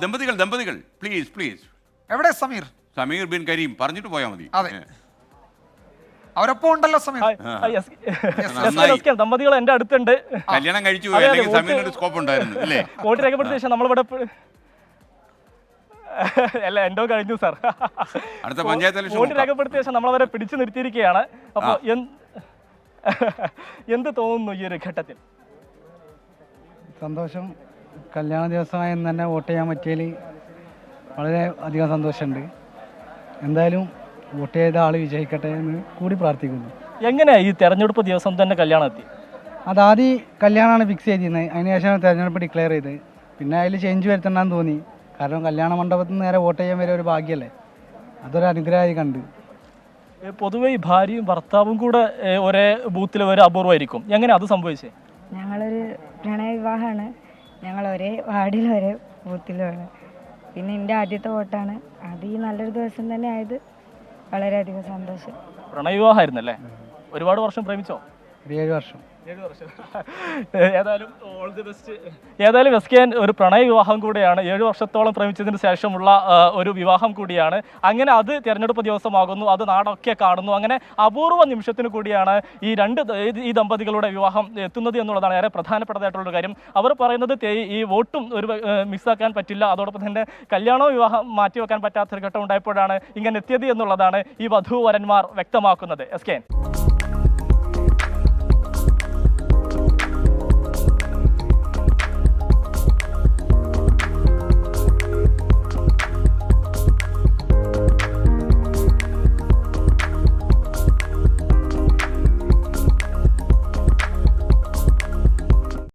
ദമ്പതികൾ പ്ലീസ്. എവിടെ സമീർ? സമീർ ബിൻ കരീം പറഞ്ഞിട്ട് പോയാൽ മതി. അതെ, അവരൊപ്പം ഉണ്ടല്ലോ സമീർ. ദമ്പതികൾ എന്റെ അടുത്തുണ്ട്. കല്യാണം കഴിച്ചു പോയി, അല്ലെങ്കിൽ സമീറിന് സ്കോപ്പ് ഉണ്ടായിരുന്നു അല്ലേ? വോട്ട് രേഖപ്പെടുത്തിയ ശേഷം നമ്മളിവിടെ അല്ല എന്തോ കഴിഞ്ഞു സാർ. അടുത്ത പഞ്ചായത്ത് വോട്ട് രേഖപ്പെടുത്തിയ ശേഷം നമ്മളവരെ പിടിച്ചു നിർത്തിയിരിക്കുകയാണ്. അപ്പോൾ എന്ത് തോന്നുന്നു ഈ ഒരു ഘട്ടത്തിൽ? സന്തോഷം. കല്യാണ ദിവസമായെന്ന് തന്നെ വോട്ട് ചെയ്യാൻ പറ്റിയതിൽ വളരെ അധികം സന്തോഷമുണ്ട്. എന്തായാലും വോട്ട് ചെയ്ത ആൾ വിജയിക്കട്ടെ എന്ന് കൂടി പ്രാർത്ഥിക്കുന്നു. എങ്ങനെയാണ് ഈ തെരഞ്ഞെടുപ്പ് ദിവസം തന്നെ കല്യാണം എത്തി? അതാദ്യം കല്യാണമാണ് ഫിക്സ് ചെയ്തിരുന്നത്, അതിനുശേഷമാണ് തെരഞ്ഞെടുപ്പ് ഡിക്ലെയർ ചെയ്തത്. പിന്നെ അതിൽ ചേഞ്ച് വരുത്തണ്ടെന്ന് തോന്നി. കാരണം കല്യാണ മണ്ഡപത്തിൽ നിന്ന് നേരെ വോട്ട് ചെയ്യാൻ വരെ ഒരു ഭാഗ്യമല്ലേ, അതൊരു അനുഗ്രഹമായി കണ്ട്. പൊതുവെ ഈ ഭാര്യയും ഭർത്താവും കൂടെ ഒരേ ബൂത്തിൽ ഒരു അപൂർവമായിരിക്കും. എങ്ങനെ അത് സംഭവിച്ചേ? ഞങ്ങളൊരു പ്രണയ വിവാഹമാണ്. ഞങ്ങൾ ഒരേ വാർഡിലും ഒരേ ബൂത്തിലുമാണ്. പിന്നെ എൻ്റെ ആദ്യത്തെ വോട്ടാണ്. അത് ഈ നല്ലൊരു ദിവസം തന്നെ ആയത് വളരെയധികം സന്തോഷം. പ്രണയ വിവാഹമായിരുന്നല്ലേ? ഒരുപാട് വർഷം പ്രേമിച്ചോ? 7 വർഷം. ഏതായാലും ഓൾ ദി ബെസ്റ്റ്. ഏതായാലും എസ്കെൻ ഒരു പ്രണയ വിവാഹം കൂടിയാണ്. 7 വർഷത്തോളം പ്രേമിച്ചതിന് ശേഷമുള്ള ഒരു വിവാഹം കൂടിയാണ്. അങ്ങനെ അത് തിരഞ്ഞെടുപ്പ് ദിവസമാകുന്നു, അത് നാടൊക്കെ കാണുന്നു. അങ്ങനെ അപൂർവ നിമിഷത്തിന് കൂടിയാണ് ഈ ദമ്പതികളുടെ വിവാഹം എത്തുന്നത് എന്നുള്ളതാണ് ഏറെ പ്രധാനപ്പെട്ടതായിട്ടുള്ളൊരു കാര്യം. അവർ പറയുന്നത് ഈ വോട്ടും ഒരു മിസ്സാക്കാൻ പറ്റില്ല, അതോടൊപ്പം തന്നെ കല്യാണവും വിവാഹം മാറ്റിവെക്കാൻ പറ്റാത്തൊരു ഘട്ടം ഉണ്ടായപ്പോഴാണ് ഇങ്ങനെ എത്തിയത് എന്നുള്ളതാണ് ഈ വധൂവരന്മാർ വ്യക്തമാക്കുന്നത്. എസ്കെൻ.